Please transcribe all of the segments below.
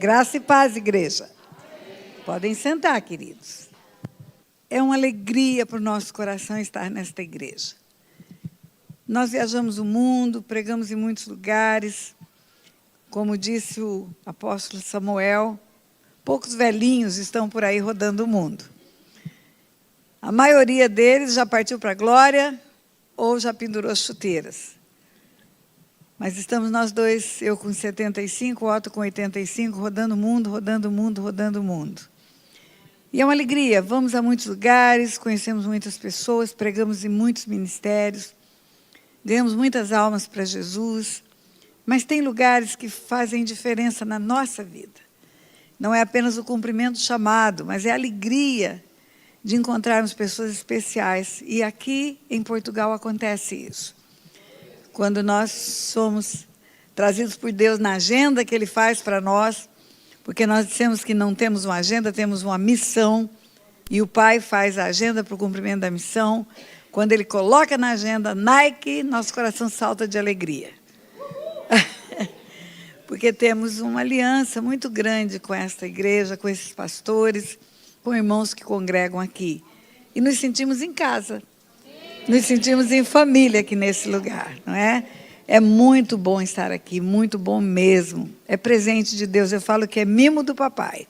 Graça e paz, igreja. Podem sentar, queridos. É uma alegria para o nosso coração estar nesta igreja. Nós viajamos o mundo, pregamos em muitos lugares. Como disse o apóstolo Samuel, poucos velhinhos estão por aí rodando o mundo. A maioria deles já partiu para a glória ou já pendurou as chuteiras. Mas estamos nós dois, eu com 75, o Otto com 85, rodando o mundo, rodando o mundo, rodando o mundo. E é uma alegria, vamos a muitos lugares, conhecemos muitas pessoas, pregamos em muitos ministérios, ganhamos muitas almas para Jesus, mas tem lugares que fazem diferença na nossa vida. Não é apenas o cumprimento do chamado, mas é a alegria de encontrarmos pessoas especiais. E aqui em Portugal acontece isso. Quando nós somos trazidos por Deus na agenda que Ele faz para nós, porque nós dissemos que não temos uma agenda, temos uma missão, e o Pai faz a agenda para o cumprimento da missão. Quando Ele coloca na agenda Nike, nosso coração salta de alegria. Porque temos uma aliança muito grande com esta igreja, com esses pastores, com irmãos que congregam aqui. E nos sentimos em casa. Nos sentimos em família aqui nesse lugar, não é? É muito bom estar aqui, muito bom mesmo. É presente de Deus, eu falo que é mimo do papai.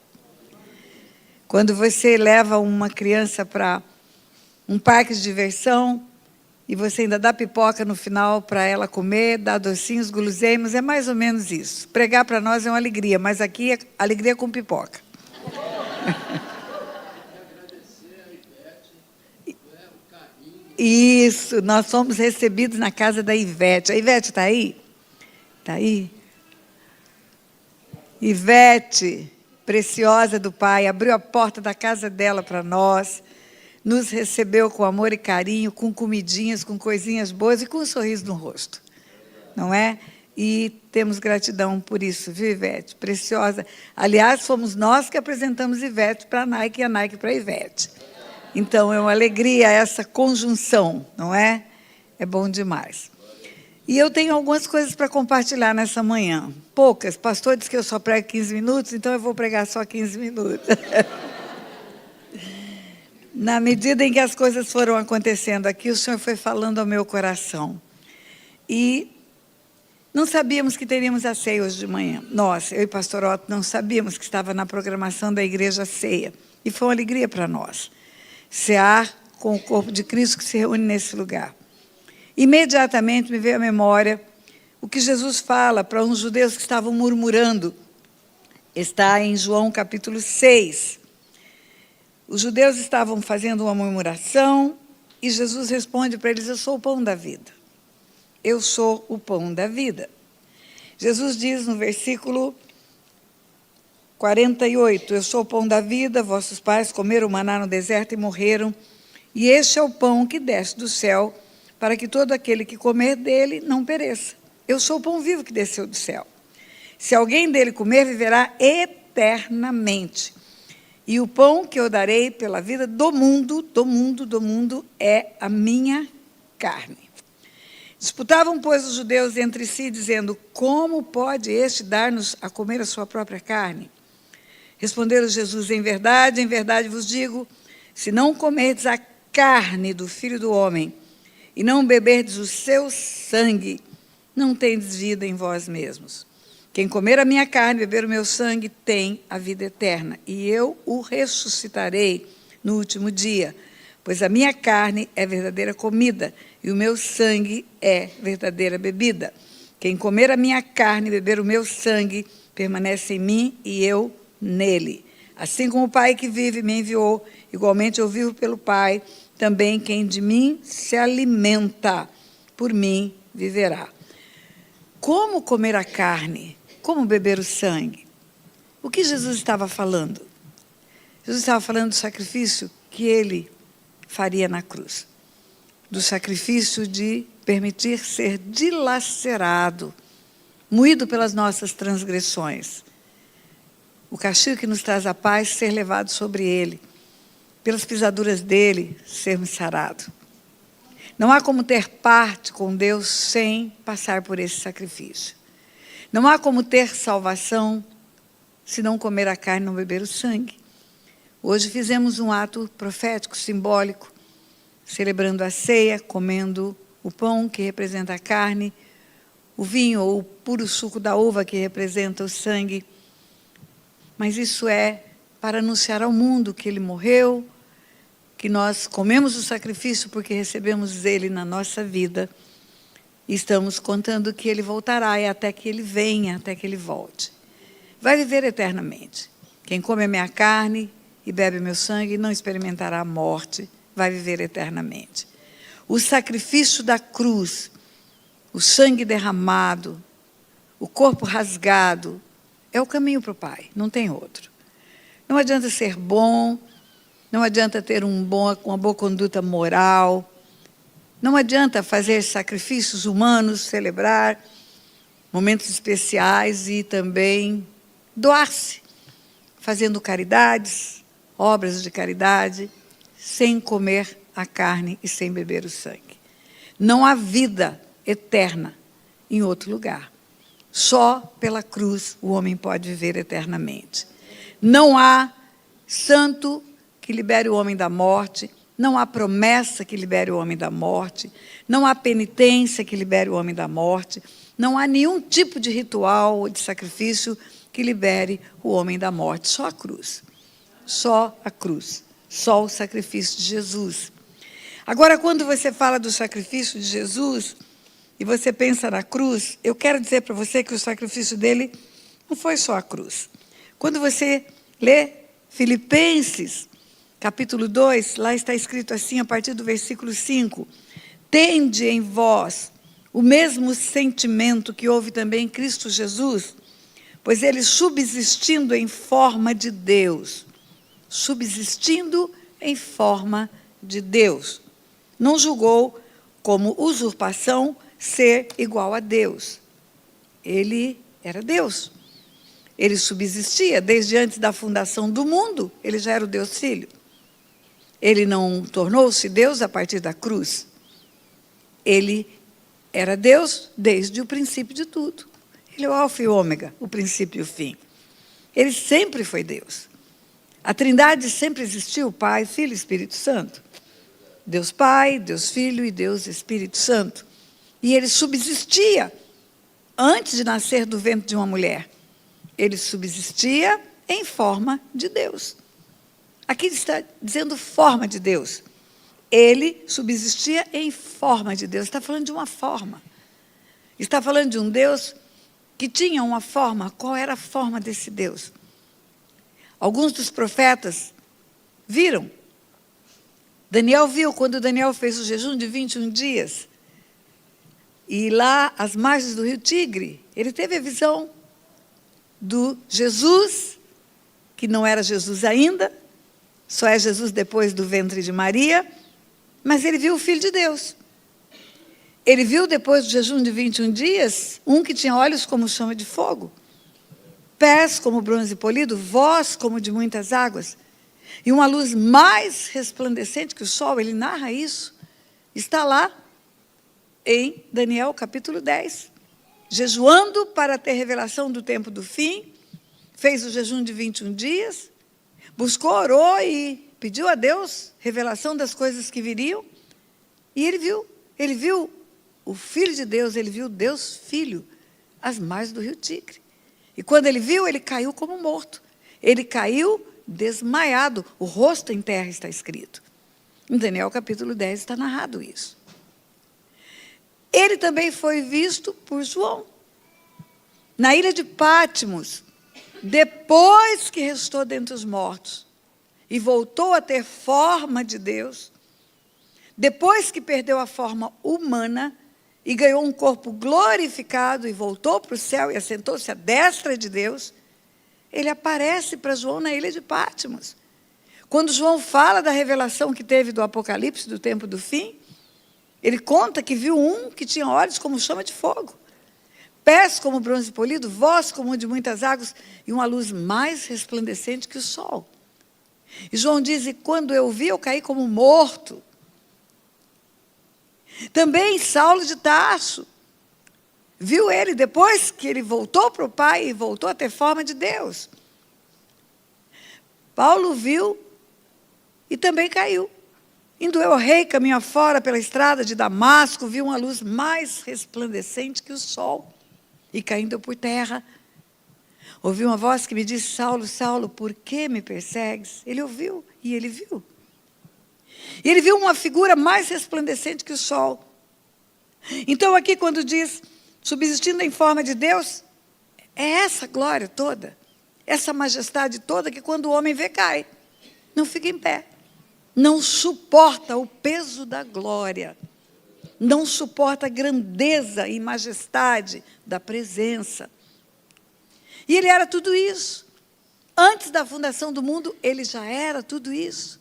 Quando você leva uma criança para um parque de diversão e você ainda dá pipoca no final para ela comer, dá docinhos, guloseimas, é mais ou menos isso. Pregar para nós é uma alegria, mas aqui é alegria com pipoca. Isso, nós fomos recebidos na casa da Ivete. A Ivete está aí? Está aí? Ivete, preciosa do Pai, abriu a porta da casa dela para nós, nos recebeu com amor e carinho, com comidinhas, com coisinhas boas e com um sorriso no rosto, não é? E temos gratidão por isso, viu, Ivete? Preciosa. Aliás, fomos nós que apresentamos Ivete para a Nike e a Nike para a Ivete. Então, é uma alegria essa conjunção, não é? É bom demais. E eu tenho algumas coisas para compartilhar nessa manhã. Poucas. O pastor disse que eu só prego 15 minutos, então eu vou pregar só 15 minutos. Na medida em que as coisas foram acontecendo aqui, o Senhor foi falando ao meu coração. E não sabíamos que teríamos a ceia hoje de manhã. Nós, eu e o pastor Otto, não sabíamos que estava na programação da igreja a ceia. E foi uma alegria para nós. Cear com o corpo de Cristo que se reúne nesse lugar. Imediatamente me veio à memória o que Jesus fala para uns judeus que estavam murmurando. Está em João capítulo 6. Os judeus estavam fazendo uma murmuração e Jesus responde para eles: eu sou o pão da vida. Eu sou o pão da vida. Jesus diz no versículo 48, eu sou o pão da vida, vossos pais comeram maná no deserto e morreram, e este é o pão que desce do céu, para que todo aquele que comer dele não pereça. Eu sou o pão vivo que desceu do céu. Se alguém dele comer, viverá eternamente. E o pão que eu darei pela vida do mundo, é a minha carne. Disputavam, pois, os judeus entre si, dizendo: como pode este dar-nos a comer a sua própria carne? Respondeu Jesus: em verdade vos digo, se não comerdes a carne do Filho do Homem e não beberdes o seu sangue, não tendes vida em vós mesmos. Quem comer a minha carne e beber o meu sangue tem a vida eterna, e eu o ressuscitarei no último dia, pois a minha carne é verdadeira comida e o meu sangue é verdadeira bebida. Quem comer a minha carne e beber o meu sangue permanece em mim e eu nele. Assim como o Pai que vive me enviou, igualmente eu vivo pelo Pai, também quem de mim se alimenta, por mim viverá. Como comer a carne? Como beber o sangue? O que Jesus estava falando? Jesus estava falando do sacrifício que Ele faria na cruz. Do sacrifício de permitir ser dilacerado, moído pelas nossas transgressões. O castigo que nos traz a paz ser levado sobre ele, pelas pisaduras dele sermos sarados. Não há como ter parte com Deus sem passar por esse sacrifício. Não há como ter salvação se não comer a carne e não beber o sangue. Hoje fizemos um ato profético, simbólico, celebrando a ceia, comendo o pão, que representa a carne, o vinho ou o puro suco da uva, que representa o sangue. Mas isso é para anunciar ao mundo que ele morreu, que nós comemos o sacrifício porque recebemos ele na nossa vida. E estamos contando que ele voltará, e até que ele venha, até que ele volte. Vai viver eternamente. Quem come a minha carne e bebe meu sangue não experimentará a morte, vai viver eternamente. O sacrifício da cruz, o sangue derramado, o corpo rasgado, é o caminho para o Pai, não tem outro. Não adianta ser bom, não adianta ter uma boa conduta moral, não adianta fazer sacrifícios humanos, celebrar momentos especiais e também doar-se, fazendo caridades, obras de caridade, sem comer a carne e sem beber o sangue. Não há vida eterna em outro lugar. Só pela cruz o homem pode viver eternamente. Não há santo que libere o homem da morte, não há promessa que libere o homem da morte, não há penitência que libere o homem da morte, não há nenhum tipo de ritual ou de sacrifício que libere o homem da morte. Só a cruz. Só a cruz. Só o sacrifício de Jesus. Agora, quando você fala do sacrifício de Jesus e você pensa na cruz, eu quero dizer para você que o sacrifício dele não foi só a cruz. Quando você lê Filipenses, capítulo 2, lá está escrito assim, a partir do versículo 5, tende em vós o mesmo sentimento que houve também em Cristo Jesus, pois ele subsistindo em forma de Deus, não julgou como usurpação ser igual a Deus. Ele era Deus. Ele subsistia desde antes da fundação do mundo, ele já era o Deus Filho. Ele não tornou-se Deus a partir da cruz. Ele era Deus desde o princípio de tudo. Ele é o alfa e o ômega, o princípio e o fim. Ele sempre foi Deus. A Trindade sempre existiu, Pai, Filho e Espírito Santo. Deus Pai, Deus Filho e Deus Espírito Santo. E ele subsistia antes de nascer do ventre de uma mulher. Ele subsistia em forma de Deus. Aqui está dizendo forma de Deus. Ele subsistia em forma de Deus. Está falando de uma forma. Está falando de um Deus que tinha uma forma. Qual era a forma desse Deus? Alguns dos profetas viram. Daniel viu quando Daniel fez o jejum de 21 dias. E lá, às margens do rio Tigre, ele teve a visão do Jesus, que não era Jesus ainda, só é Jesus depois do ventre de Maria, mas ele viu o Filho de Deus. Ele viu, depois do jejum de 21 dias, um que tinha olhos como chama de fogo, pés como bronze polido, voz como de muitas águas, e uma luz mais resplandecente que o sol. Ele narra isso, está lá em Daniel capítulo 10, jejuando para ter revelação do tempo do fim, fez o jejum de 21 dias, buscou, orou e pediu a Deus revelação das coisas que viriam, e ele viu o Filho de Deus, ele viu Deus Filho, às margens do rio Tigre. E quando ele viu, ele caiu como morto. Ele caiu desmaiado, o rosto em terra está escrito. Em Daniel capítulo 10 está narrado isso. Ele também foi visto por João, na ilha de Patmos, depois que restou dentre os mortos, e voltou a ter forma de Deus, depois que perdeu a forma humana, e ganhou um corpo glorificado, e voltou para o céu, e assentou-se à destra de Deus, ele aparece para João na ilha de Patmos. Quando João fala da revelação que teve do Apocalipse, do tempo do fim, ele conta que viu um que tinha olhos como chama de fogo, pés como bronze polido, voz como de muitas águas, e uma luz mais resplandecente que o sol. E João diz, e quando eu vi, eu caí como morto. Também Saulo de Tarso viu ele, depois que ele voltou para o Pai e voltou a ter forma de Deus. Paulo viu e também caiu. Indo eu ao rei, caminho afora pela estrada de Damasco, vi uma luz mais resplandecente que o sol, e caindo eu por terra, ouvi uma voz que me disse: Saulo, Saulo, por que me persegues? Ele ouviu e ele viu. E ele viu uma figura mais resplandecente que o sol. Então aqui quando diz, subsistindo em forma de Deus, é essa glória toda, essa majestade toda que quando o homem vê cai, não fica em pé. Não suporta o peso da glória, não suporta a grandeza e majestade da presença. E ele era tudo isso. Antes da fundação do mundo, ele já era tudo isso.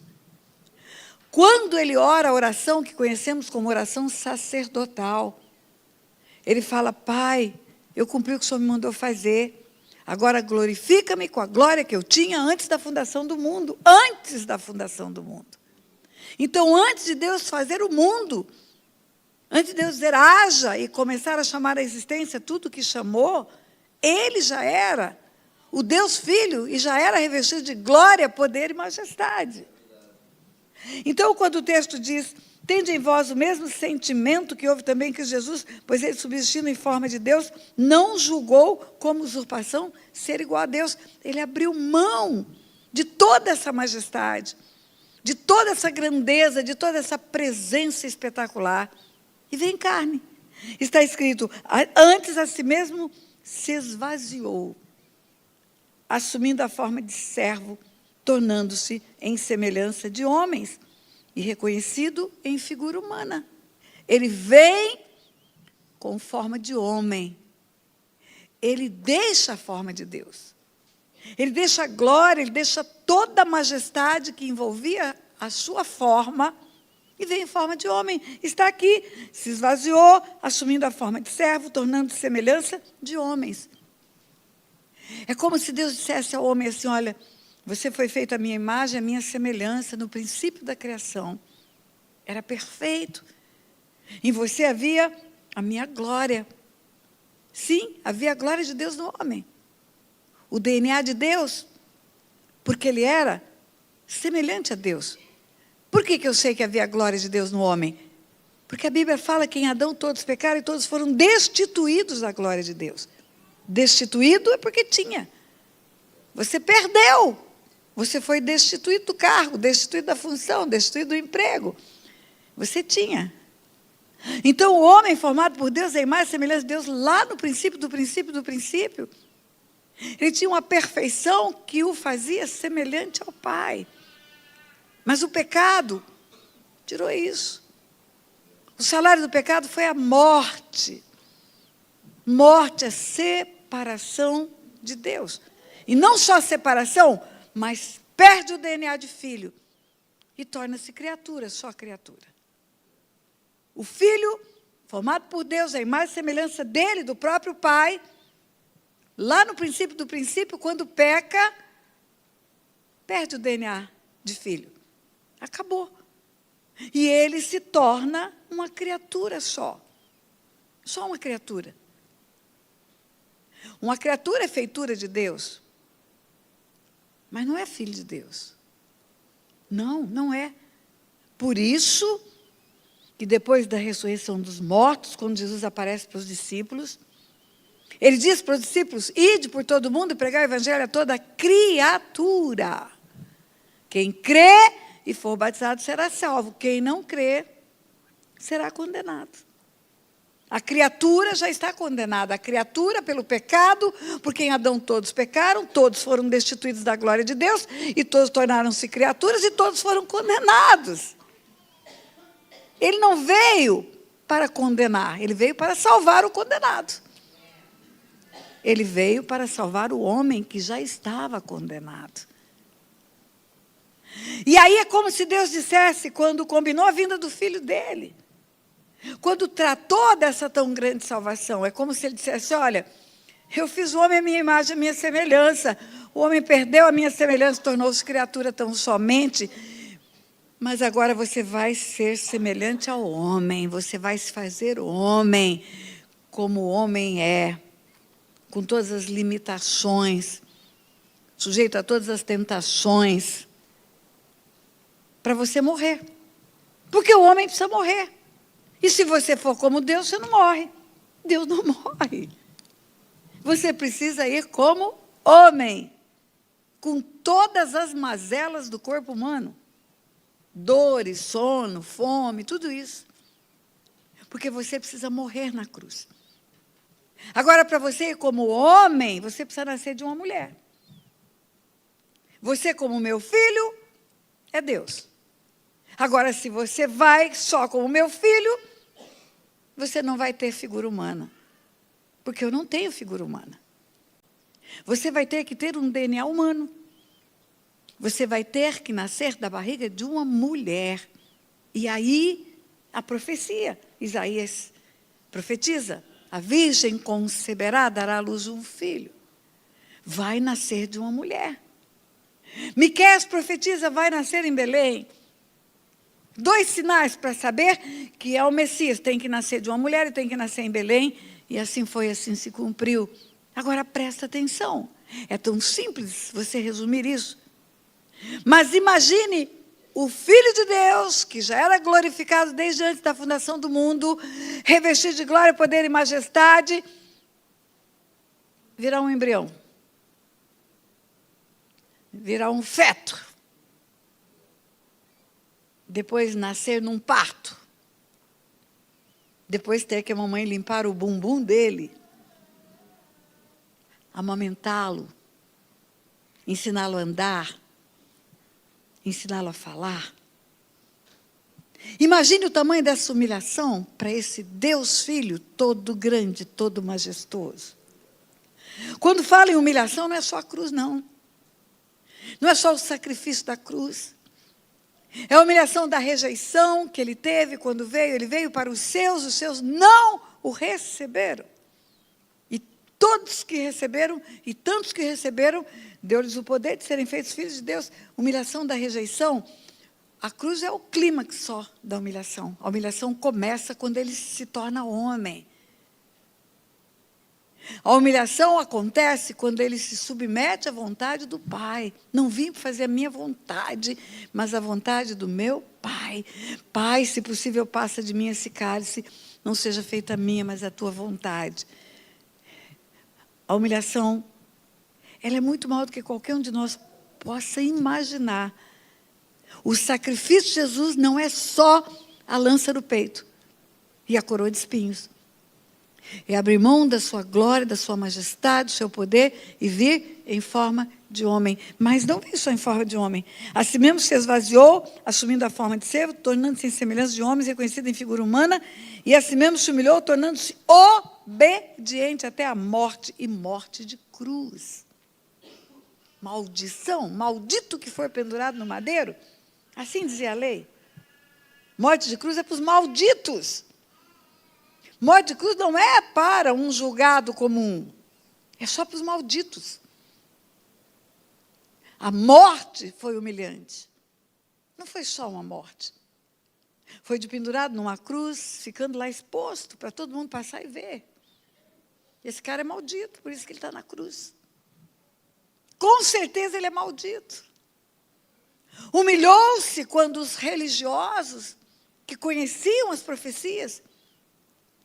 Quando ele ora a oração que conhecemos como oração sacerdotal, ele fala: Pai, eu cumpri o que o Senhor me mandou fazer, agora glorifica-me com a glória que eu tinha antes da fundação do mundo. Antes da fundação do mundo. Então, antes de Deus fazer o mundo, antes de Deus dizer haja e começar a chamar à existência tudo que chamou, ele já era o Deus Filho e já era revestido de glória, poder e majestade. Então, quando o texto diz: tende em vós o mesmo sentimento que houve também em Cristo Jesus, pois ele, subsistindo em forma de Deus, não julgou como usurpação ser igual a Deus. Ele abriu mão de toda essa majestade, de toda essa grandeza, de toda essa presença espetacular, e veio em carne. Está escrito: antes a si mesmo se esvaziou, assumindo a forma de servo, tornando-se em semelhança de homens, e reconhecido em figura humana. Ele vem com forma de homem. Ele deixa a forma de Deus. Ele deixa a glória, ele deixa toda a majestade que envolvia a sua forma e vem em forma de homem. Está aqui, se esvaziou, assumindo a forma de servo, tornando-se semelhança de homens. É como se Deus dissesse ao homem assim: olha, você foi feito à minha imagem, à minha semelhança, no princípio da criação. Era perfeito. Em você havia a minha glória. Sim, havia a glória de Deus no homem. O DNA de Deus, porque ele era semelhante a Deus. Por que eu sei que havia a glória de Deus no homem? Porque a Bíblia fala que em Adão todos pecaram e todos foram destituídos da glória de Deus. Destituído é porque tinha. Você perdeu. Você foi destituído do cargo, destituído da função, destituído do emprego. Você tinha. Então o homem formado por Deus é a imagem e semelhança de Deus lá no princípio do princípio do princípio. Ele tinha uma perfeição que o fazia semelhante ao Pai. Mas o pecado tirou isso. O salário do pecado foi a morte. Morte é separação de Deus. E não só separação, mas perde o DNA de filho e torna-se criatura, só criatura. O filho, formado por Deus, a imagem e semelhança dele, do próprio Pai, lá no princípio do princípio, quando peca, perde o DNA de filho. Acabou. E ele se torna uma criatura só. Só uma criatura. Uma criatura é feitura de Deus, mas não é filho de Deus. Não, não é. Por isso que depois da ressurreição dos mortos, quando Jesus aparece para os discípulos, ele diz para os discípulos: ide por todo mundo e pregar o evangelho a toda criatura. Quem crê e for batizado será salvo. Quem não crê será condenado. A criatura já está condenada. A criatura pelo pecado, porque em Adão todos pecaram, todos foram destituídos da glória de Deus, e todos tornaram-se criaturas, e todos foram condenados. Ele não veio para condenar, ele veio para salvar o condenado. Ele veio para salvar o homem que já estava condenado. E aí é como se Deus dissesse, quando combinou a vinda do filho dele, quando tratou dessa tão grande salvação, é como se ele dissesse: olha, eu fiz o homem à minha imagem, à minha semelhança. O homem perdeu a minha semelhança, tornou-se criatura tão somente. Mas agora você vai ser semelhante ao homem. Você vai se fazer homem, como o homem é, com todas as limitações. sujeito a todas as tentações, para você morrer. Porque o homem precisa morrer. E se você for como Deus, você não morre. Deus não morre. Você precisa ir como homem, com todas as mazelas do corpo humano. Dores, sono, fome, tudo isso. Porque você precisa morrer na cruz. Agora, para você ir como homem, você precisa nascer de uma mulher. Você, como meu filho, é Deus. Agora, se você vai só como meu filho, você não vai ter figura humana. Porque eu não tenho figura humana. Você vai ter que ter um DNA humano. Você vai ter que nascer da barriga de uma mulher. E aí, a profecia. Isaías profetiza. A virgem conceberá, dará à luz um filho. Vai nascer de uma mulher. Miqueias profetiza, vai nascer em Belém. 2 sinais para saber que é o Messias. Tem que nascer de uma mulher e tem que nascer em Belém. E assim foi, assim se cumpriu. Agora presta atenção. É tão simples você resumir isso. Mas imagine o Filho de Deus, que já era glorificado desde antes da fundação do mundo, revestido de glória, poder e majestade, virar um embrião. Virar um feto. Depois nascer num parto. Depois ter que a mamãe limpar o bumbum dele. Amamentá-lo. Ensiná-lo a andar. Ensiná-lo a falar. Imagine o tamanho dessa humilhação para esse Deus Filho todo grande, todo majestoso. Quando fala em humilhação, não é só a cruz, não. Não é só o sacrifício da cruz. É a humilhação da rejeição que ele teve quando veio. Ele veio para os seus não o receberam. E todos que receberam, e tantos que receberam, deu-lhes o poder de serem feitos filhos de Deus. Humilhação da rejeição. A cruz é o clímax só da humilhação. A humilhação começa quando ele se torna homem. A humilhação acontece quando ele se submete à vontade do Pai. Não vim para fazer a minha vontade, mas a vontade do meu Pai. Pai, se possível, passa de mim esse cálice. Não seja feita a minha, mas a tua vontade. A humilhação, ela é muito maior do que qualquer um de nós possa imaginar. O sacrifício de Jesus não é só a lança no peito e a coroa de espinhos. É abrir mão da sua glória, da sua majestade, do seu poder e vir em forma de homem. Mas não veio só em forma de homem. Assim mesmo se esvaziou, assumindo a forma de servo, tornando-se em semelhança de homens, reconhecido em figura humana, e assim mesmo se humilhou, tornando-se obediente até a morte, e morte de cruz. Maldição, maldito que for pendurado no madeiro. Assim dizia a lei. Morte de cruz é para os malditos. Morte de cruz não é para um julgado comum. É só para os malditos. A morte foi humilhante. Não foi só uma morte. Foi de pendurado numa cruz, ficando lá exposto para todo mundo passar e ver. Esse cara é maldito, por isso que ele está na cruz. Com certeza ele é maldito. Humilhou-se quando os religiosos, que conheciam as profecias,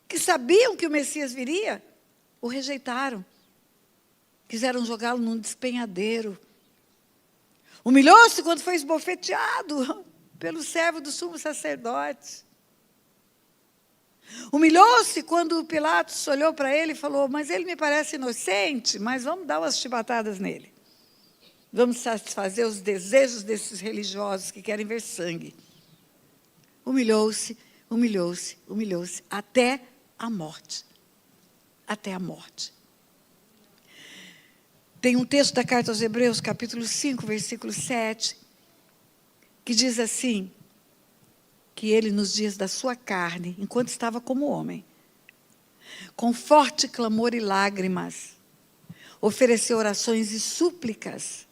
que sabiam que o Messias viria, o rejeitaram. Quiseram jogá-lo num despenhadeiro. Humilhou-se quando foi esbofeteado pelo servo do sumo sacerdote. Humilhou-se quando Pilatos olhou para ele e falou, mas ele me parece inocente, mas vamos dar umas chibatadas nele. Vamos satisfazer os desejos desses religiosos que querem ver sangue. Humilhou-se, humilhou-se, humilhou-se, até a morte. Até a morte. Tem um texto da carta aos Hebreus, capítulo 5, versículo 7, que diz assim, que ele, nos dias da sua carne, enquanto estava como homem, com forte clamor e lágrimas, ofereceu orações e súplicas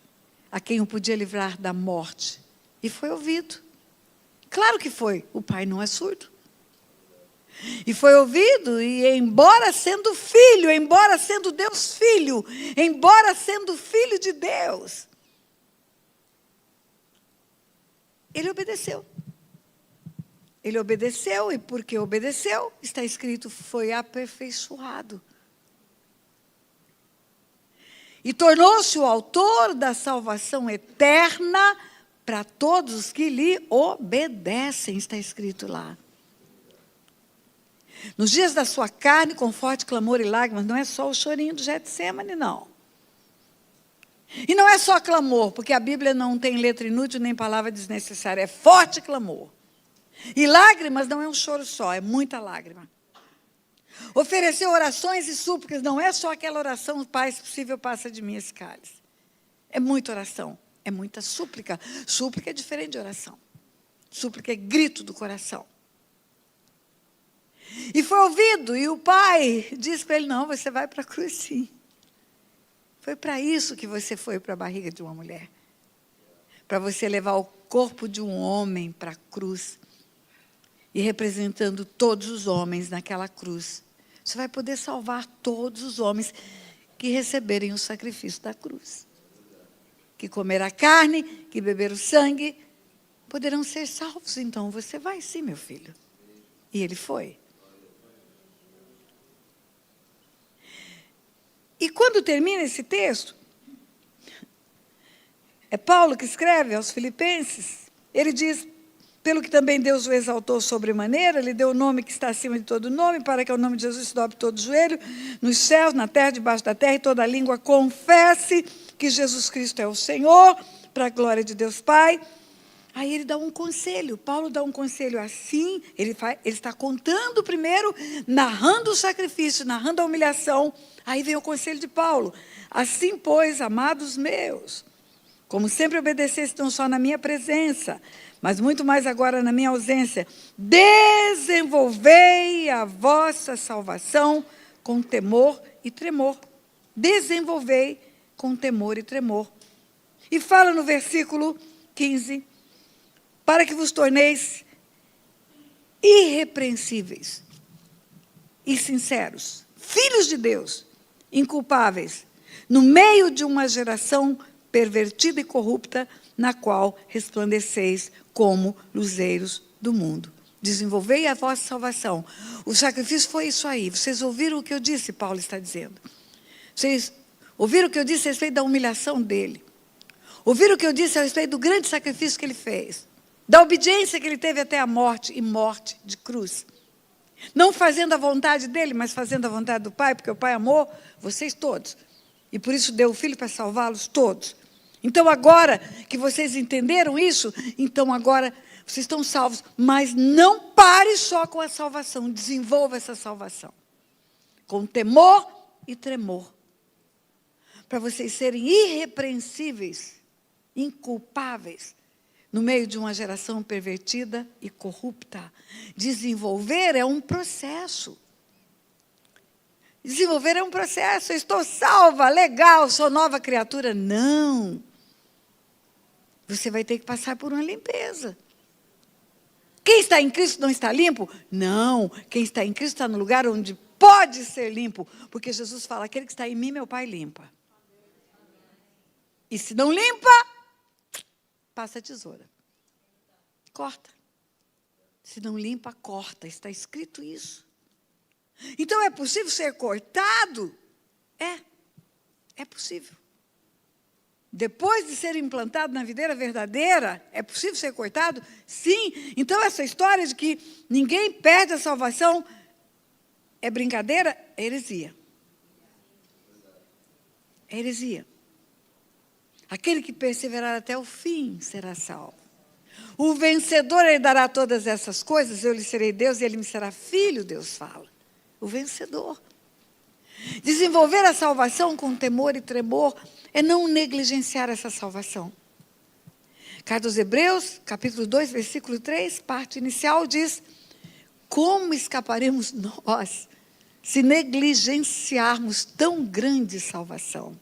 a quem o podia livrar da morte. E foi ouvido. Claro que foi. O Pai não é surdo. E foi ouvido, e embora sendo filho, embora sendo Deus filho, embora sendo filho de Deus, ele obedeceu. Ele obedeceu, e porque obedeceu, está escrito, foi aperfeiçoado. E tornou-se o autor da salvação eterna para todos os que lhe obedecem, está escrito lá. Nos dias da sua carne, com forte clamor e lágrimas, não é só o chorinho do Getsêmani, não. E não é só clamor, porque a Bíblia não tem letra inútil nem palavra desnecessária, é forte clamor. E lágrimas não é um choro só, é muita lágrima. Ofereceu orações e súplicas, não é só aquela oração, Pai, se possível, passa de mim esse cálice. É muita oração, é muita súplica. Súplica é diferente de oração. Súplica é grito do coração. E foi ouvido, e o pai disse para ele, não, você vai para a cruz sim. Foi para isso que você foi para a barriga de uma mulher. Para você levar o corpo de um homem para a cruz. E representando todos os homens naquela cruz. Você vai poder salvar todos os homens que receberem o sacrifício da cruz. Que comer a carne, que beber o sangue, poderão ser salvos. Então você vai sim, meu filho. E ele foi. E quando termina esse texto, é Paulo que escreve aos Filipenses, ele diz, pelo que também Deus o exaltou sobremaneira, lhe deu o nome que está acima de todo nome, para que o nome de Jesus se dobre todo o joelho, nos céus, na terra, debaixo da terra, e toda língua confesse que Jesus Cristo é o Senhor, para a glória de Deus Pai. Aí ele dá um conselho, Paulo dá um conselho assim, ele está contando primeiro, narrando o sacrifício, narrando a humilhação, aí vem o conselho de Paulo. Assim, pois, amados meus, como sempre obedeceste não só na minha presença, mas muito mais agora na minha ausência, desenvolvei a vossa salvação com temor e tremor. Desenvolvei com temor e tremor. E fala no versículo 15, para que vos torneis irrepreensíveis e sinceros, filhos de Deus, inculpáveis, no meio de uma geração pervertida e corrupta, na qual resplandeceis como luzeiros do mundo. Desenvolvei a vossa salvação. O sacrifício foi isso aí. Vocês ouviram o que eu disse, Paulo está dizendo. Vocês ouviram o que eu disse a respeito da humilhação dele. Ouviram o que eu disse a respeito do grande sacrifício que ele fez. Da obediência que ele teve até a morte, e morte de cruz. Não fazendo a vontade dele, mas fazendo a vontade do Pai, porque o Pai amou vocês todos. E por isso deu o Filho para salvá-los todos. Então agora que vocês entenderam isso, então agora vocês estão salvos. Mas não pare só com a salvação, desenvolva essa salvação. Com temor e tremor. Para vocês serem irrepreensíveis, inculpáveis, no meio de uma geração pervertida e corrupta. Desenvolver é um processo. Desenvolver é um processo. Eu estou salva, legal, sou nova criatura. Não. Você vai ter que passar por uma limpeza. Quem está em Cristo não está limpo? Não. Quem está em Cristo está no lugar onde pode ser limpo. Porque Jesus fala, aquele que está em mim, meu Pai limpa. E se não limpa, passa a tesoura. Corta. Se não limpa, corta. Está escrito isso. Então é possível ser cortado? É possível. Depois de ser implantado na videira verdadeira, é possível ser cortado? Sim. Então essa história de que ninguém perde a salvação é brincadeira? É heresia. É heresia. Aquele que perseverar até o fim será salvo. O vencedor herdará todas essas coisas, eu lhe serei Deus e ele me será filho, Deus fala. O vencedor. Desenvolver a salvação com temor e tremor é não negligenciar essa salvação. Carta aos Hebreus, capítulo 2, versículo 3, parte inicial, diz: como escaparemos nós se negligenciarmos tão grande salvação?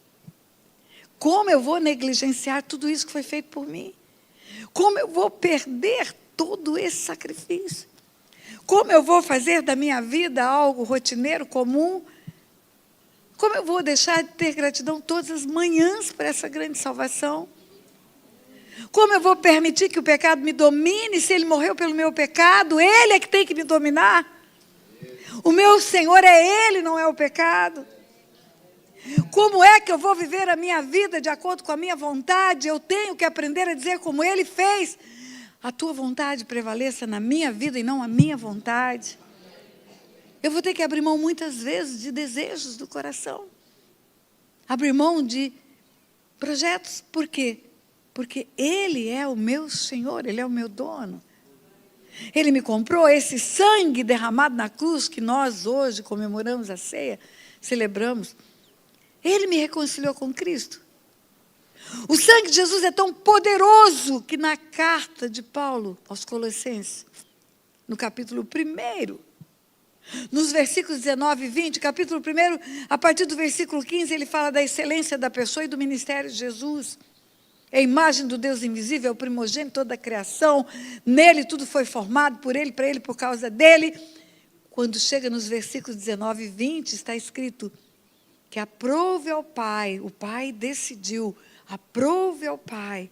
Como eu vou negligenciar tudo isso que foi feito por mim? Como eu vou perder todo esse sacrifício? Como eu vou fazer da minha vida algo rotineiro, comum? Como eu vou deixar de ter gratidão todas as manhãs por essa grande salvação? Como eu vou permitir que o pecado me domine, se ele morreu pelo meu pecado? Ele é que tem que me dominar. O meu Senhor é Ele, não é o pecado. Como é que eu vou viver a minha vida de acordo com a minha vontade? Eu tenho que aprender a dizer como Ele fez. A tua vontade prevaleça na minha vida e não a minha vontade. Eu vou ter que abrir mão muitas vezes de desejos do coração. Abrir mão de projetos. Por quê? Porque Ele é o meu Senhor, Ele é o meu dono. Ele me comprou. Esse sangue derramado na cruz que nós hoje comemoramos a ceia, celebramos. Ele me reconciliou com Cristo. O sangue de Jesus é tão poderoso que na carta de Paulo aos Colossenses, no capítulo 1, nos versículos 19 e 20, capítulo 1, a partir do versículo 15, ele fala da excelência da pessoa e do ministério de Jesus. É a imagem do Deus invisível, é o primogênito de toda a criação. Nele tudo foi formado, por Ele, para Ele, por causa dEle. Quando chega nos versículos 19 e 20, está escrito que aprove ao Pai, o Pai decidiu, aprove ao Pai,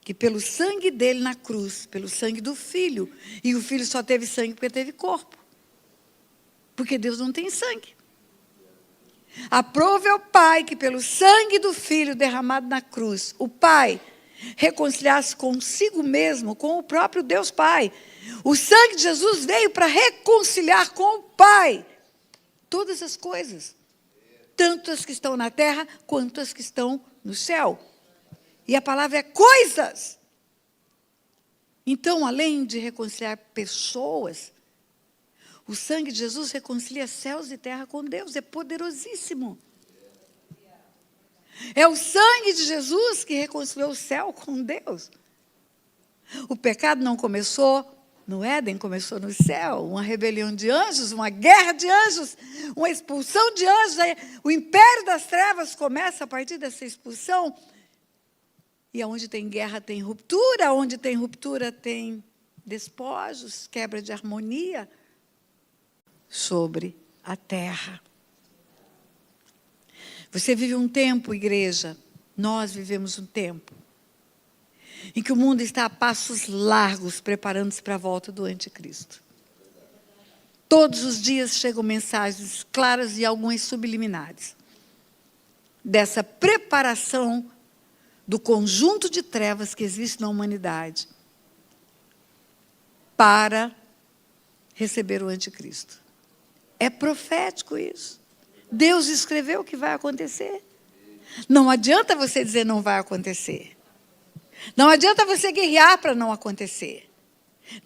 que pelo sangue dele na cruz, pelo sangue do Filho, e o Filho só teve sangue porque teve corpo, porque Deus não tem sangue. Aprove ao Pai que pelo sangue do Filho derramado na cruz, o Pai reconciliasse consigo mesmo, com o próprio Deus Pai. O sangue de Jesus veio para reconciliar com o Pai todas as coisas, tanto as que estão na terra, quanto as que estão no céu. E a palavra é coisas. Então, além de reconciliar pessoas, o sangue de Jesus reconcilia céus e terra com Deus. É poderosíssimo. É o sangue de Jesus que reconciliou o céu com Deus. O pecado não começou no Éden, começou no céu. Uma rebelião de anjos, uma guerra de anjos, uma expulsão de anjos. O império das trevas começa a partir dessa expulsão. E onde tem guerra tem ruptura, onde tem ruptura tem despojos, quebra de harmonia sobre a terra. Você vive um tempo, igreja, nós vivemos um tempo em que o mundo está a passos largos preparando-se para a volta do anticristo. Todos os dias chegam mensagens claras e algumas subliminares dessa preparação do conjunto de trevas que existe na humanidade para receber o anticristo. É profético isso. Deus escreveu o que vai acontecer. Não adianta você dizer não vai acontecer. Não adianta você guerrear para não acontecer.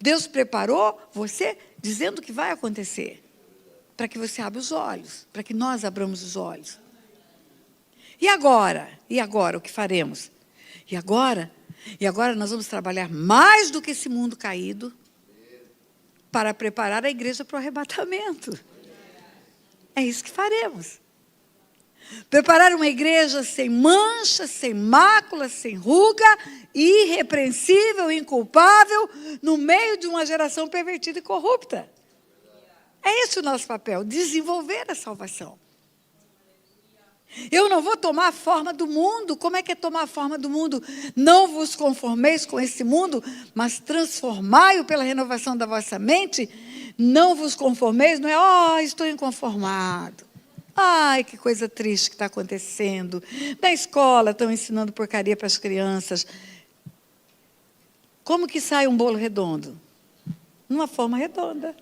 Deus preparou você dizendo que vai acontecer, para que você abra os olhos, para que nós abramos os olhos. E agora? E agora o que faremos? E agora nós vamos trabalhar mais do que esse mundo caído para preparar a igreja para o arrebatamento. É isso que faremos. Preparar uma igreja sem mancha, sem mácula, sem ruga, irrepreensível, inculpável, no meio de uma geração pervertida e corrupta. É esse o nosso papel, desenvolver a salvação. Eu não vou tomar a forma do mundo. Como é que é tomar a forma do mundo? Não vos conformeis com esse mundo, mas transformai-o pela renovação da vossa mente. Não vos conformeis, não é, estou inconformado. Ai, que coisa triste que está acontecendo. Na escola estão ensinando porcaria para as crianças. Como que sai um bolo redondo? Numa forma redonda.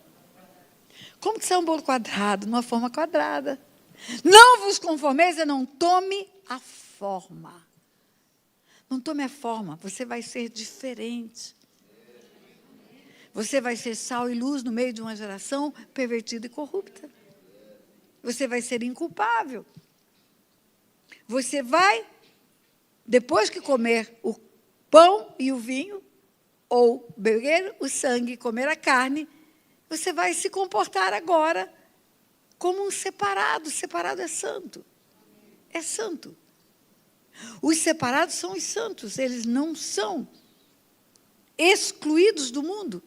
Como que sai um bolo quadrado? Numa forma quadrada. Não vos conformeis, não tome a forma. Não tome a forma, você vai ser diferente. Você vai ser sal e luz no meio de uma geração pervertida e corrupta. Você vai ser inculpável. Você vai, depois que comer o pão e o vinho, ou beber o sangue e comer a carne, você vai se comportar agora como um separado. Separado é santo. É santo. Os separados são os santos. Eles não são excluídos do mundo.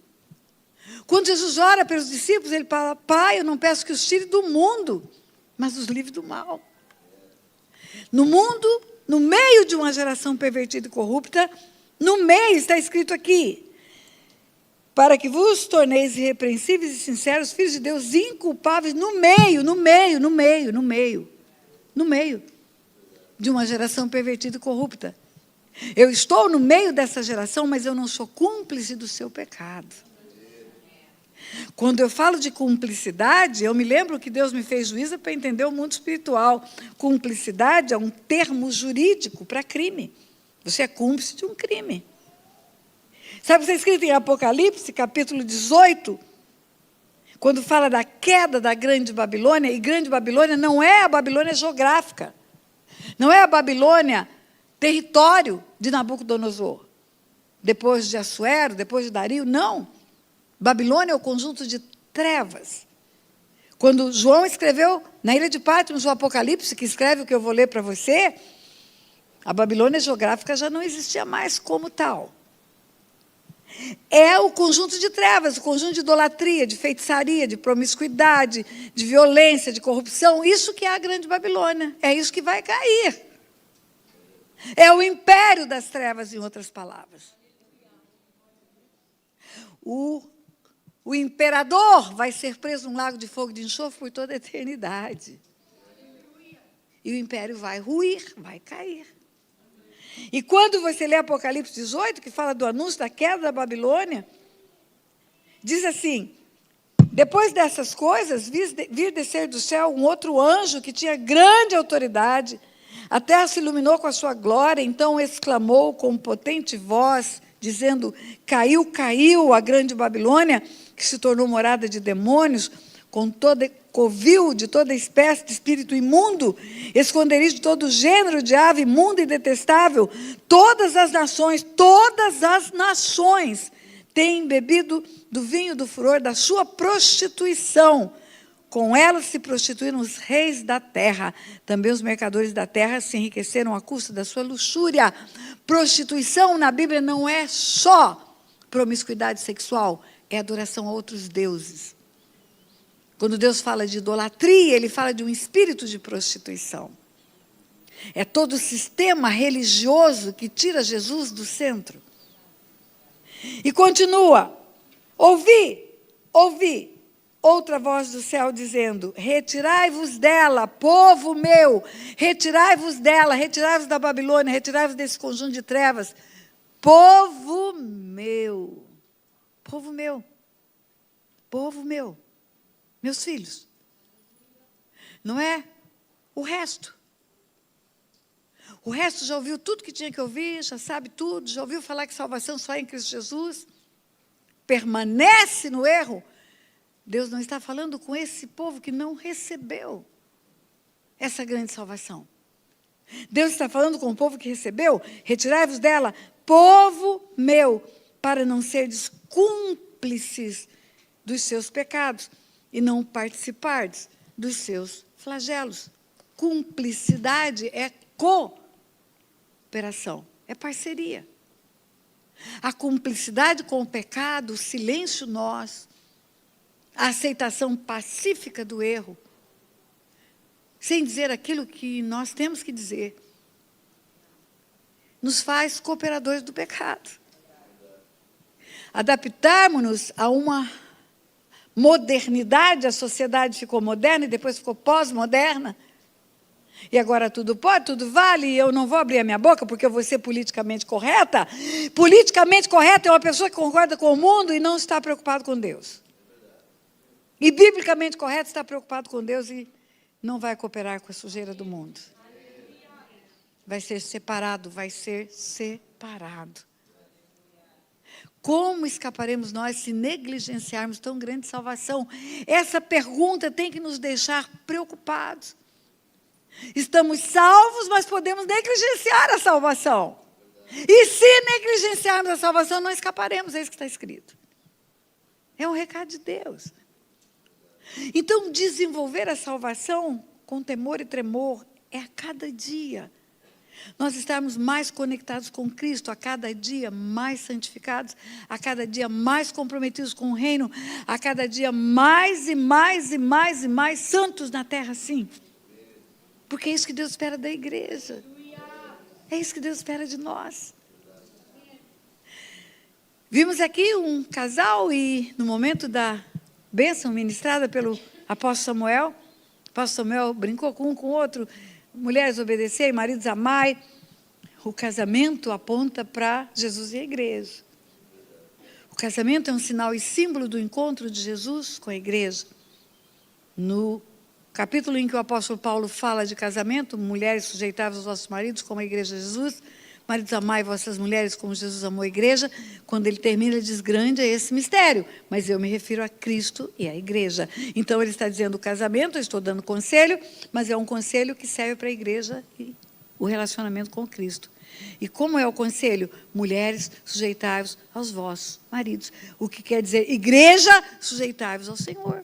Quando Jesus ora pelos discípulos, ele fala: Pai, eu não peço que os tire do mundo, mas os livre do mal. No mundo, no meio de uma geração pervertida e corrupta, no meio está escrito aqui: para que vos torneis irrepreensíveis e sinceros, filhos de Deus, inculpáveis, no meio de uma geração pervertida e corrupta. Eu estou no meio dessa geração, mas eu não sou cúmplice do seu pecado. Quando eu falo de cumplicidade, eu me lembro que Deus me fez juíza para entender o mundo espiritual. Cumplicidade é um termo jurídico para crime. Você é cúmplice de um crime. Sabe o que está escrito em Apocalipse, capítulo 18, quando fala da queda da Grande Babilônia, e Grande Babilônia não é a Babilônia geográfica, não é a Babilônia território de Nabucodonosor, depois de Assuero, depois de Dario, não. Babilônia é o conjunto de trevas. Quando João escreveu na ilha de Patmos o Apocalipse, que escreve o que eu vou ler para você, a Babilônia geográfica já não existia mais como tal. É o conjunto de trevas, o conjunto de idolatria, de feitiçaria, de promiscuidade, de violência, de corrupção. Isso que é a Grande Babilônia. É isso que vai cair. É o império das trevas, em outras palavras. O imperador vai ser preso num lago de fogo e de enxofre por toda a eternidade. E o império vai ruir, vai cair. E quando você lê Apocalipse 18, que fala do anúncio da queda da Babilônia, diz assim: depois dessas coisas, vir descer do céu um outro anjo que tinha grande autoridade, a terra se iluminou com a sua glória, então exclamou com potente voz, dizendo: caiu, caiu a grande Babilônia, que se tornou morada de demônios, com toda covil de toda espécie de espírito imundo, esconderijo de todo gênero de ave imunda e detestável. Todas as nações têm bebido do vinho do furor da sua prostituição. Com ela se prostituíram os reis da terra. Também os mercadores da terra se enriqueceram à custa da sua luxúria. Prostituição na Bíblia não é só promiscuidade sexual, é adoração a outros deuses. Quando Deus fala de idolatria, Ele fala de um espírito de prostituição. É todo o sistema religioso que tira Jesus do centro. E continua: ouvi, outra voz do céu dizendo: retirai-vos dela, povo meu, retirai-vos dela, retirai-vos da Babilônia, retirai-vos desse conjunto de trevas. Povo meu, povo meu, povo meu. Meus filhos, não é o resto. O resto já ouviu tudo que tinha que ouvir, já sabe tudo, já ouviu falar que salvação só é em Cristo Jesus. Permanece no erro. Deus não está falando com esse povo que não recebeu essa grande salvação. Deus está falando com o povo que recebeu: retirai-vos dela, povo meu, para não serdes cúmplices dos seus pecados e não participardes dos seus flagelos. Cumplicidade é cooperação, é parceria. A cumplicidade com o pecado, o silêncio nós, a aceitação pacífica do erro, sem dizer aquilo que nós temos que dizer, nos faz cooperadores do pecado. Adaptarmos-nos a uma modernidade, a sociedade ficou moderna e depois ficou pós-moderna, e agora tudo pode, tudo vale, e eu não vou abrir a minha boca porque eu vou ser politicamente correta. Politicamente correta é uma pessoa que concorda com o mundo e não está preocupado com Deus. E biblicamente correta está preocupado com Deus e não vai cooperar com a sujeira do mundo. Vai ser separado, vai ser separado. Como escaparemos nós se negligenciarmos tão grande salvação? Essa pergunta tem que nos deixar preocupados. Estamos salvos, mas podemos negligenciar a salvação. E se negligenciarmos a salvação, não escaparemos, é isso que está escrito. É um recado de Deus. Então, desenvolver a salvação com temor e tremor é a cada dia. Nós estarmos mais conectados com Cristo, a cada dia mais santificados, a cada dia mais comprometidos com o reino, a cada dia mais e mais e mais e mais santos na terra, sim. Porque é isso que Deus espera da igreja. É isso que Deus espera de nós. Vimos aqui um casal e no momento da bênção ministrada pelo apóstolo Samuel, o apóstolo Samuel brincou com um com o outro, mulheres obedecei, maridos amai. O casamento aponta para Jesus e a igreja. O casamento é um sinal e símbolo do encontro de Jesus com a igreja. No capítulo em que o apóstolo Paulo fala de casamento, mulheres sujeitáveis aos vossos maridos como a igreja de Jesus, maridos amai vossas mulheres como Jesus amou a igreja, quando ele termina ele diz, grande é esse mistério, mas eu me refiro a Cristo e à igreja. Então ele está dizendo o casamento, eu estou dando conselho, mas é um conselho que serve para a igreja e o relacionamento com Cristo. E como é o conselho? Mulheres, sujeitai-vos aos vossos maridos. O que quer dizer? Igreja, sujeitai-vos ao Senhor.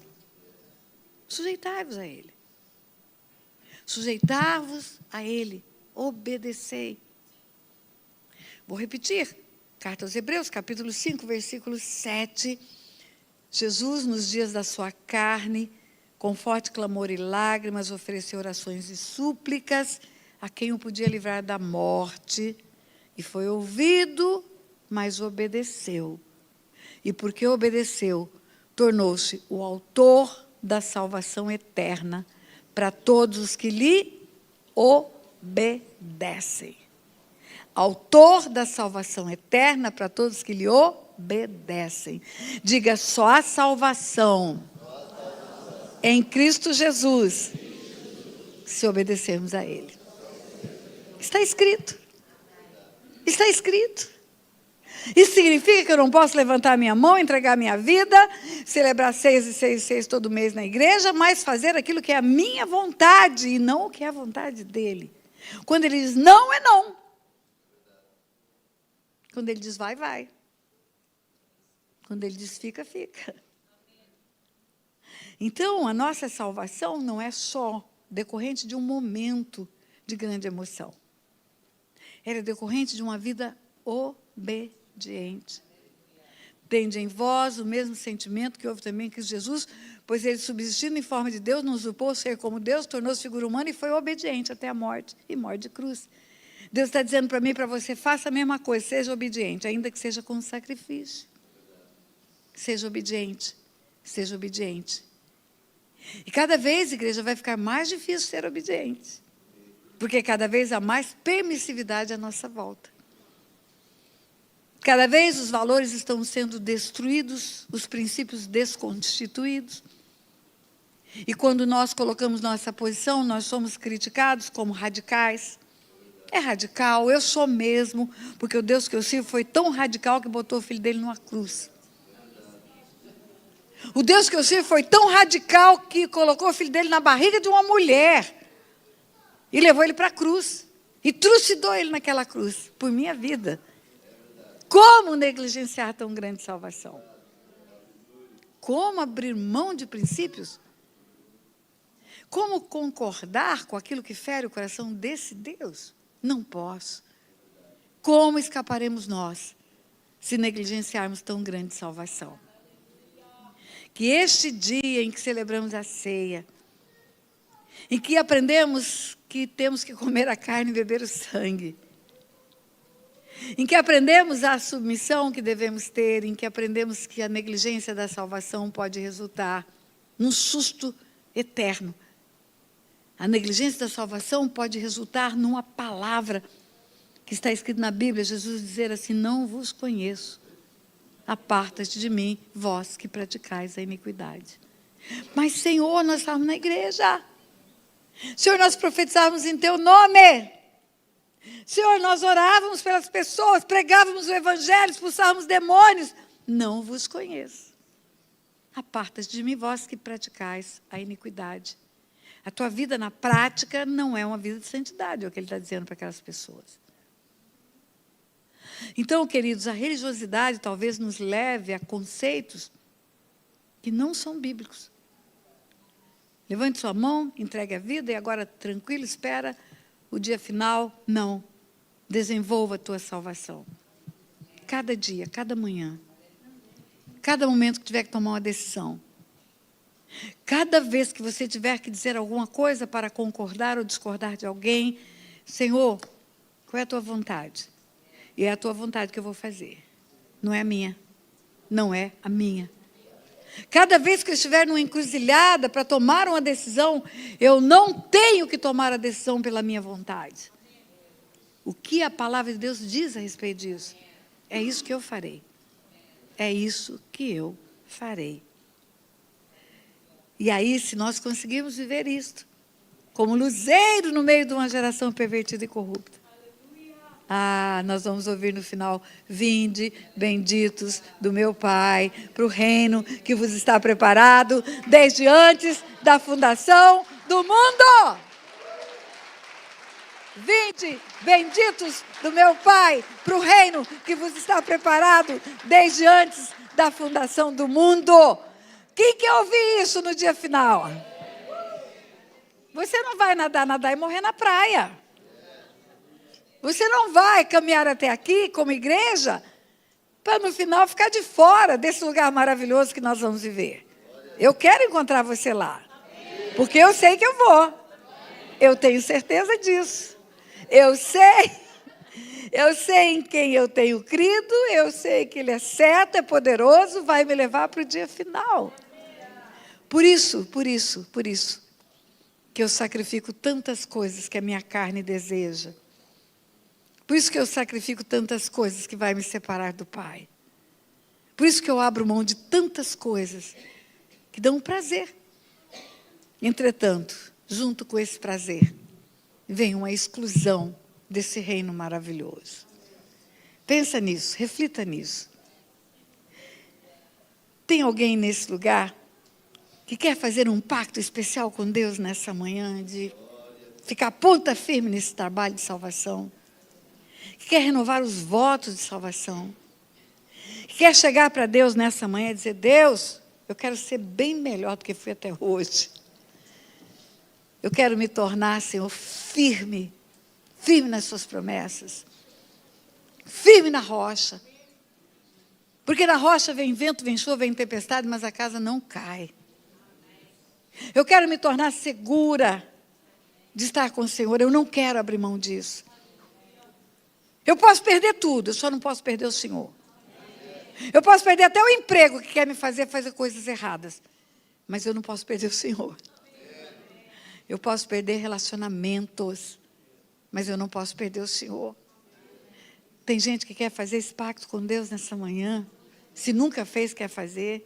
Sujeitai-vos a Ele. Sujeitar-vos a Ele. Obedecei. Vou repetir. Carta aos Hebreus, capítulo 5, versículo 7. Jesus, nos dias da sua carne, com forte clamor e lágrimas, ofereceu orações e súplicas a quem o podia livrar da morte, e foi ouvido, mas obedeceu. E porque obedeceu, tornou-se o autor da salvação eterna para todos os que lhe obedecem. Autor da salvação eterna para todos os que lhe obedecem. Diga, só a salvação em Cristo Jesus, se obedecermos a Ele. Está escrito. Está escrito. Isso significa que eu não posso levantar minha mão, entregar minha vida, celebrar 6 e 6 e 6 todo mês na igreja, mas fazer aquilo que é a minha vontade e não o que é a vontade dele. Quando ele diz não, é não. Quando ele diz vai, vai. Quando ele diz fica, fica. Então, a nossa salvação não é só decorrente de um momento de grande emoção. Ela é decorrente de uma vida obediente. Tende em vós o mesmo sentimento que houve também em Cristo Jesus, pois ele, subsistindo em forma de Deus, não usurpou ser como Deus, tornou-se figura humana e foi obediente até a morte, e morte de cruz. Deus está dizendo para mim e para você, faça a mesma coisa, seja obediente, ainda que seja com sacrifício. Seja obediente, seja obediente. E cada vez, igreja, vai ficar mais difícil ser obediente. Porque cada vez há mais permissividade à nossa volta. Cada vez os valores estão sendo destruídos, os princípios desconstituídos. E quando nós colocamos nossa posição, nós somos criticados como radicais. É radical, eu sou mesmo, porque o Deus que eu sirvo foi tão radical que botou o filho dele numa cruz. O Deus que eu sirvo foi tão radical que colocou o filho dele na barriga de uma mulher. E levou ele para a cruz. E trucidou ele naquela cruz, por minha vida. Como negligenciar tão grande salvação? Como abrir mão de princípios? Como concordar com aquilo que fere o coração desse Deus? Não posso. Como escaparemos nós, se negligenciarmos tão grande salvação? Que este dia em que celebramos a ceia, em que aprendemos que temos que comer a carne e beber o sangue, em que aprendemos a submissão que devemos ter, em que aprendemos que a negligência da salvação pode resultar num susto eterno. A negligência da salvação pode resultar numa palavra que está escrita na Bíblia, Jesus dizer assim, não vos conheço, aparta-te de mim, vós que praticais a iniquidade. Mas Senhor, nós estávamos na igreja. Senhor, nós profetizávamos em teu nome. Senhor, nós orávamos pelas pessoas, pregávamos o evangelho, expulsávamos demônios. Não vos conheço. Aparta-te de mim, vós que praticais a iniquidade. A tua vida na prática não é uma vida de santidade, é o que ele está dizendo para aquelas pessoas. Então, queridos, a religiosidade talvez nos leve a conceitos que não são bíblicos. Levante sua mão, entregue a vida e agora, tranquilo, espera o dia final, não. Desenvolva a tua salvação. Cada dia, cada manhã. Cada momento que tiver que tomar uma decisão. Cada vez que você tiver que dizer alguma coisa para concordar ou discordar de alguém, Senhor, qual é a tua vontade? E é a tua vontade que eu vou fazer. Não é a minha. Não é a minha. Cada vez que eu estiver numa encruzilhada para tomar uma decisão, eu não tenho que tomar a decisão pela minha vontade. O que a palavra de Deus diz a respeito disso? É isso que eu farei. É isso que eu farei. E aí, se nós conseguirmos viver isto, como luzeiro no meio de uma geração pervertida e corrupta, nós vamos ouvir no final: vinde, benditos do meu Pai, para o reino que vos está preparado desde antes da fundação do mundo. Vinde, benditos do meu Pai, para o reino que vos está preparado desde antes da fundação do mundo. Quem quer ouvir isso no dia final? Você não vai nadar e morrer na praia. Você não vai caminhar até aqui como igreja para no final ficar de fora desse lugar maravilhoso que nós vamos viver. Eu quero encontrar você lá, porque eu sei que eu vou. Eu tenho certeza disso. Eu sei em quem eu tenho crido, eu sei que Ele é certo, é poderoso, vai me levar para o dia final. Por isso, que eu sacrifico tantas coisas que a minha carne deseja. Por isso que eu sacrifico tantas coisas que vai me separar do Pai. Por isso que eu abro mão de tantas coisas que dão prazer. Entretanto, junto com esse prazer, vem uma exclusão desse reino maravilhoso. Pensa nisso, reflita nisso. Tem alguém nesse lugar que quer fazer um pacto especial com Deus nessa manhã, de ficar ponta firme nesse trabalho de salvação? Que quer renovar os votos de salvação? Que quer chegar para Deus nessa manhã e dizer: Deus, eu quero ser bem melhor do que fui até hoje. Eu quero me tornar, Senhor, firme nas suas promessas, firme na rocha. Porque na rocha vem vento, vem chuva, vem tempestade, mas a casa não cai. Eu quero me tornar segura de estar com o Senhor, eu não quero abrir mão disso. Eu posso perder tudo, eu só não posso perder o Senhor. Eu posso perder até o emprego que quer me fazer coisas erradas, mas eu não posso perder o Senhor. Eu posso perder relacionamentos, mas eu não posso perder o Senhor. Tem gente que quer fazer esse pacto com Deus nessa manhã. Se nunca fez, quer fazer.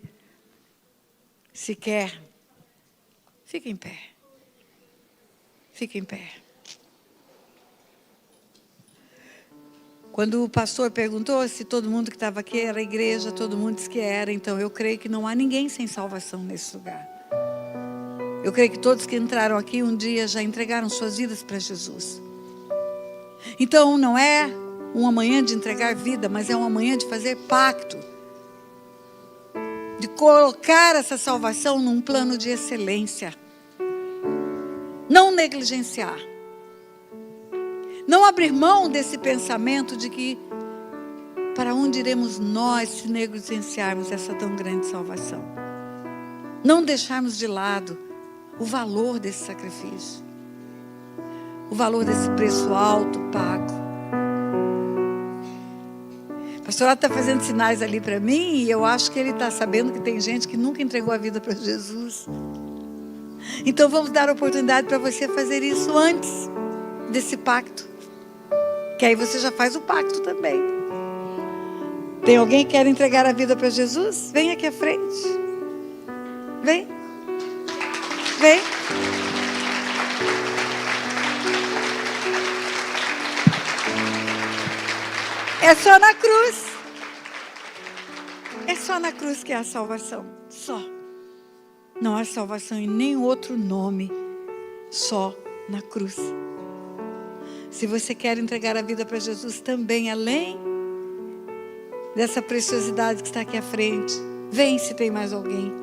Se quer, fica em pé. Fica em pé. Quando o pastor perguntou se todo mundo que estava aqui era igreja, todo mundo disse que era. Então eu creio que não há ninguém sem salvação nesse lugar. Eu creio que todos que entraram aqui um dia já entregaram suas vidas para Jesus. Então não é uma manhã de entregar vida, mas é uma manhã de fazer pacto. De colocar essa salvação num plano de excelência. Não negligenciar. Não abrir mão desse pensamento de que para onde iremos nós se negligenciarmos essa tão grande salvação. Não deixarmos de lado o valor desse sacrifício. O valor desse preço alto pago. O pastor está fazendo sinais ali para mim e eu acho que ele está sabendo que tem gente que nunca entregou a vida para Jesus. Então vamos dar a oportunidade para você fazer isso antes desse pacto. Que aí você já faz o pacto também. Tem alguém que quer entregar a vida para Jesus? Vem aqui à frente. Vem. Vem. É só na cruz. É só na cruz que há salvação. Só. Não há salvação em nenhum outro nome. Só na cruz. Se você quer entregar a vida para Jesus também, além dessa preciosidade que está aqui à frente, vem se tem mais alguém.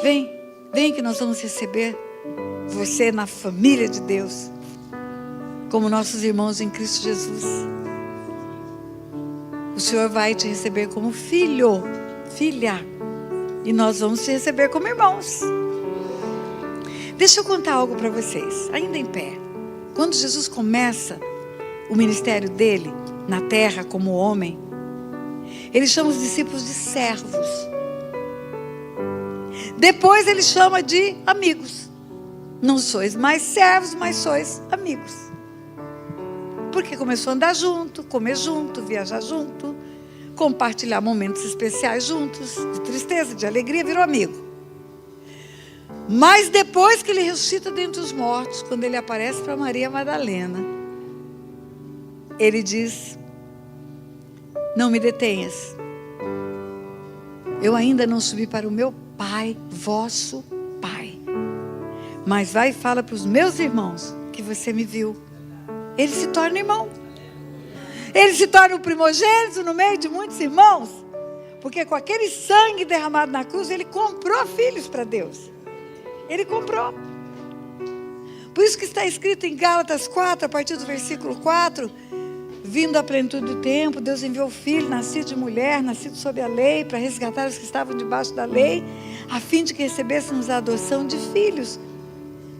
Vem que nós vamos receber você na família de Deus. como nossos irmãos em Cristo Jesus. O Senhor vai te receber como filho, filha, e nós vamos te receber como irmãos. Deixa eu contar algo para vocês, ainda em pé. Quando Jesus começa o ministério dele na terra como homem, ele chama os discípulos de servos. Depois ele chama de amigos. Não sois mais servos, mas sois amigos. Porque começou a andar junto, comer junto, viajar junto, compartilhar momentos especiais juntos, de tristeza, de alegria, virou amigo. Mas depois que ele ressuscita dentre os mortos, quando ele aparece para Maria Madalena, ele diz: não me detenhas, eu ainda não subi para o meu Pai, vosso Pai, mas vai e fala para os meus irmãos que você me viu. Ele se torna irmão, ele se torna o primogênito no meio de muitos irmãos, porque com aquele sangue derramado na cruz, ele comprou filhos para Deus. Ele comprou. Por isso que está escrito em Gálatas 4, a partir do versículo 4, vindo à plenitude do tempo, Deus enviou o Filho, nascido de mulher, nascido sob a lei, para resgatar os que estavam debaixo da lei, a fim de que recebêssemos a adoção de filhos.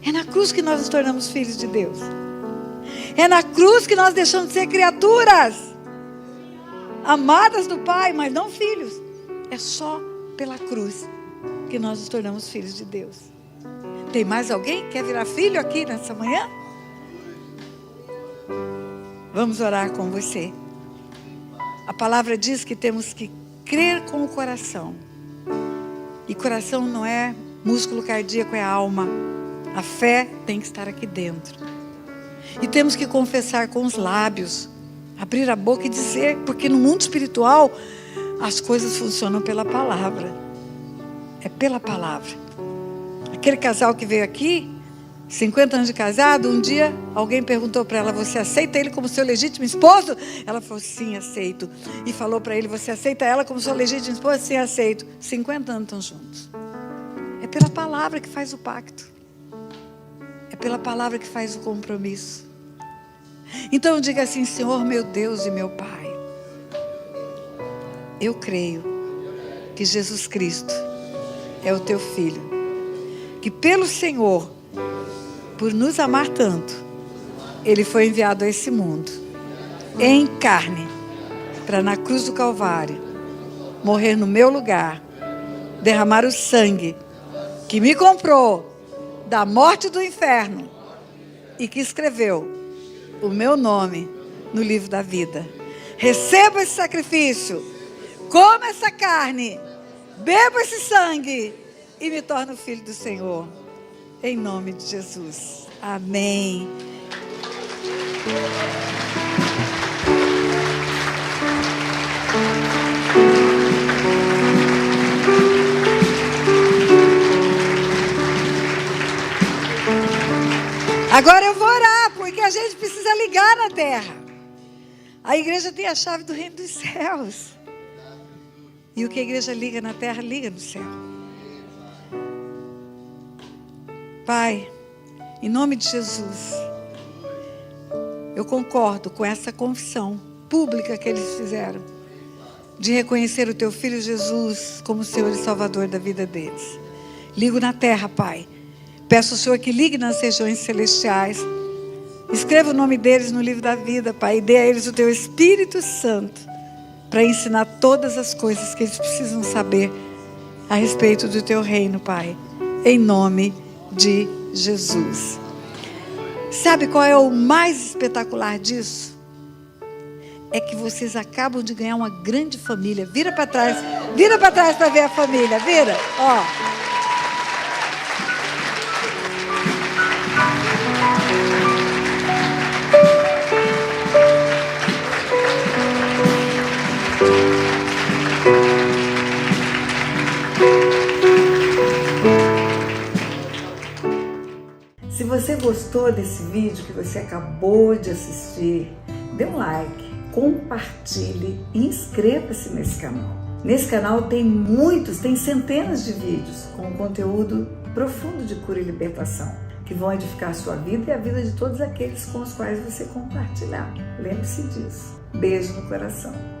É na cruz que nós nos tornamos filhos de Deus. É na cruz que nós deixamos de ser criaturas, amadas do Pai, mas não filhos. É só pela cruz que nós nos tornamos filhos de Deus. Tem mais alguém que quer virar filho aqui nessa manhã? Vamos orar com você. A palavra diz que temos que crer com o coração. E coração não é músculo cardíaco, é alma. A fé tem que estar aqui dentro. E temos que confessar com os lábios, abrir a boca e dizer, porque no mundo espiritual as coisas funcionam pela palavra. É pela palavra. Aquele casal que veio aqui, 50 anos de casado, um dia alguém perguntou para ela: você aceita ele como seu legítimo esposo? Ela falou: sim, aceito. E falou para ele: você aceita ela como seu legítimo esposo? Sim, aceito. 50 anos estão juntos. É pela palavra que faz o pacto. É pela palavra que faz o compromisso. Então diga assim: Senhor meu Deus e meu Pai, eu creio que Jesus Cristo é o teu Filho, que pelo Senhor, por nos amar tanto, Ele foi enviado a esse mundo, em carne, para na cruz do Calvário, morrer no meu lugar, derramar o sangue que me comprou da morte do inferno e que escreveu o meu nome no livro da vida. Receba esse sacrifício, coma essa carne, beba esse sangue e me torno filho do Senhor, em nome de Jesus. Amém. Agora eu vou orar, porque a gente precisa ligar na terra. A igreja tem a chave do reino dos céus. E o que a igreja liga na terra, liga no céu. Pai, em nome de Jesus, eu concordo com essa confissão pública que eles fizeram, de reconhecer o teu Filho Jesus como Senhor e Salvador da vida deles. Ligo na terra, Pai. Peço ao Senhor que ligue nas regiões celestiais. Escreva o nome deles no livro da vida, Pai, e dê a eles o teu Espírito Santo para ensinar todas as coisas que eles precisam saber a respeito do teu reino, Pai. Em nome de Jesus. Sabe qual é o mais espetacular disso? É que vocês acabam de ganhar uma grande família. Vira para trás para ver a família, vira, ó. Se você gostou desse vídeo que você acabou de assistir, dê um like, compartilhe e inscreva-se nesse canal. Nesse canal tem centenas de vídeos com conteúdo profundo de cura e libertação. que vão edificar a sua vida e a vida de todos aqueles com os quais você compartilhar. Lembre-se disso. Beijo no coração.